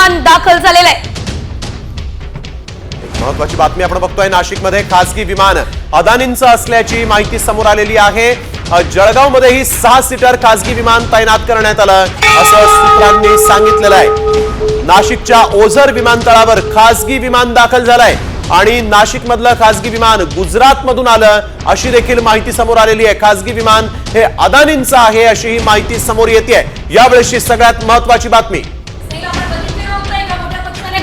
विमान दाखल झालेलं आहे। महत्वाची बातमी आपण बघतोय, नाशिकमध्ये खासगी विमान अदानींचं असल्याची माहिती समोर आलेली आहे। जळगावमध्येही 6 सीटर खासगी विमान तैनात करण्यात आलं असं सूत्रांनी सांगितलेलं आहे। नाशिकच्या ओझर विमानतळावर खासगी विमान दाखल झालंय आणि नाशिकमधलं खासगी विमान गुजरातमधून आलं अशी देखील माहिती समोर आलेली आहे। खासगी विमान हे अदानींचं आहे अशी ही माहिती समोर येते। यावेळेची सगळ्यात महत्वाची बातमी,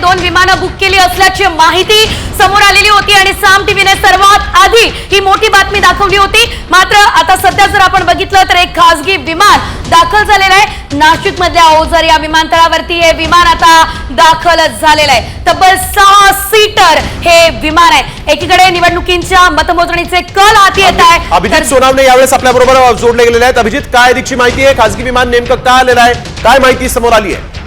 2 विमानं बुक केली असल्याची माहिती समोर आलेली होती आणि साम टीव्हीने सर्वात आधी ही मोठी बातमी दाखवली होती। मात्र आता सध्या जर आपण बघितलं तर एक खासगी विमान दाखल झालेलं आहे नाशिक मधल्या ओझर या विमानतळावरती। हे विमान आता दाखल झालेलं आहे। तब्बल 6 सीटर हे विमान आहे। एकीकडे निवडणुकींच्या मतमोजणीचे कल हाती येत आहे। अभिजित सोनावणे यावेळेस आपल्या बरोबर जोडले गेलेले आहेत। अभिजित, काय अधिकची माहिती आहे? खासगी विमान नेमकं का आलेलं आहे? काय माहिती समोर आली आहे?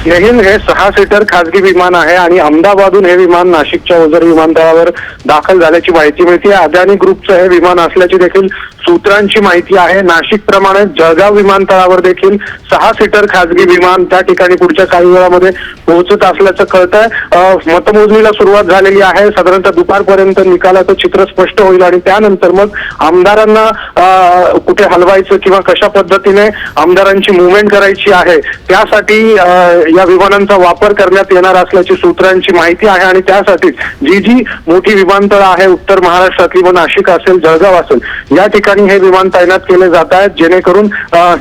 हे 6 सीटर खासगी विमान आहे आणि अहमदाबादहून हे विमान नाशिकच्या ओझर विमानतळावर दाखल झाल्याची माहिती मिळते। अदानी ग्रुपचं हे विमान असल्याची देखील सूत्रांची माहिती आहे। नाशिक प्रमाणे जळगाव विमानतळावर देखील 6 सीटर खासगी विमान त्या ठिकाणी पुढच्या काही वेळामध्ये पोहोचत असल्याचं कळतंय। मतमोजणीला सुरुवात झालेली आहे। साधारणतः दुपारपर्यंत निकालाचं चित्र स्पष्ट होईल आणि त्यानंतर मग आमदारांना कुठे हलवायचं किंवा कशा पद्धतीने आमदारांची मुवमेंट करायची आहे त्यासाठी या विमानांचा वापर करण्यात येणार असल्याची सूत्रांची माहिती आहे। आणि त्यासाठी जी मोठी विमानतळ आहे उत्तर महाराष्ट्रातली, व नाशिक असेल जळगाव असेल, या ठिकाणी हे विमान तैनात केले जात आहेत जेणेकरून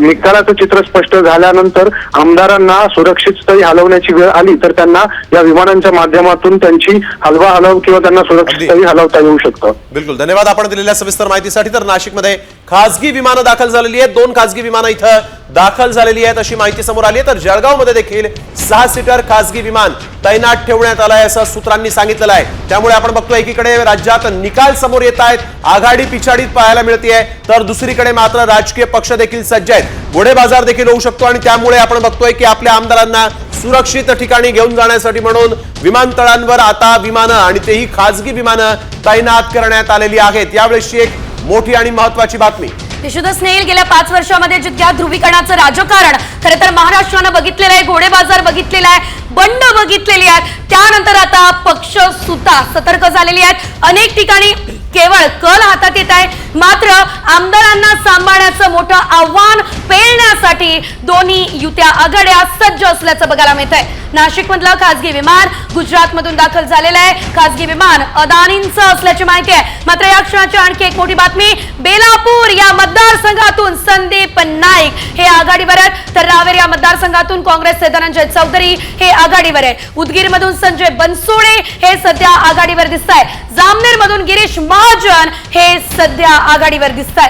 निकालाचं चित्र स्पष्ट झाल्यानंतर आमदारांना सुरक्षित स्थळी हलवण्याची वेळ आली तर त्यांना या विमानांच्या माध्यमातून त्यांची हलवा किंवा त्यांना सुरक्षित स्थळी हलवता येऊ शकतं। बिलकुल, धन्यवाद आपण दिलेल्या सविस्तर माहितीसाठी। तर नाशिकमध्ये खासगी विमानं दाखल झालेली आहेत, 2 खासगी विमानं इथं दाखल झालेली आहेत अशी माहिती समोर आली आहे। तर जळगावमध्ये देखील 6 सीटर खासगी विमान तैनात ठेवण्यात आलंय असं सूत्रांनी सांगितलेलं आहे। त्यामुळे आपण बघतोय एकीकडे राज्यात निकाल समोर येत आहेत, आघाडी पिछाडीत पाहायला मिळतेय, तर दुसरीकडे मात्र राजकीय पक्ष देखील सज्ज आहेत। घोडे बाजार देखील होऊ शकतो आणि त्यामुळे आपण बघतोय की आपल्या आमदारांना सुरक्षित ठिकाणी घेऊन जाण्यासाठी म्हणून विमानतळांवर आता विमानं आणि तेही खासगी विमानं तैनात करण्यात आलेली आहेत। यावेळेची एक मोठी आणि महत्वाची बातमी, विशुद्ध स्नेहिल, गेल्या 5 वर्षांमध्ये जितक्या ध्रुवीकरणाचं राजकारण खरं तर महाराष्ट्रानं बघितलेलं आहे, घोडे बाजार बघितलेला आहे, बंड बघितलेली आहेत, त्यानंतर आता पक्ष सुद्धा सतर्क झालेली आहेत। अनेक ठिकाणी केवळ कल हातात येत आहे, मात्र आमदारांना सांभाळण्याचं मोठं आव्हान पेलण्यासाठी दोन्ही युत्या आघाड्या सज्ज असल्याचं बघायला मिळत आहे। नाशिकमधलं खासगी विमान गुजरातमधून दाखल झालेलं आहे। खासगी विमान अदानींचं असल्याची माहिती आहे। मात्र या क्षणाची आणखी एक मोठी बातमी, बेलापूर या मतदारसंघातून संदीप नाईक हे आघाडीवर आहेत, तर रावेर या मतदारसंघातून काँग्रेसचे धनंजय चौधरी हे आघाडीवर आहेत। उदगीरमधून संजय बनसोडे हे सध्या आघाडीवर दिसत आहेत। जामनेरमधून गिरीश महाजन हे सध्या आघाडीवर दिसत आहेत।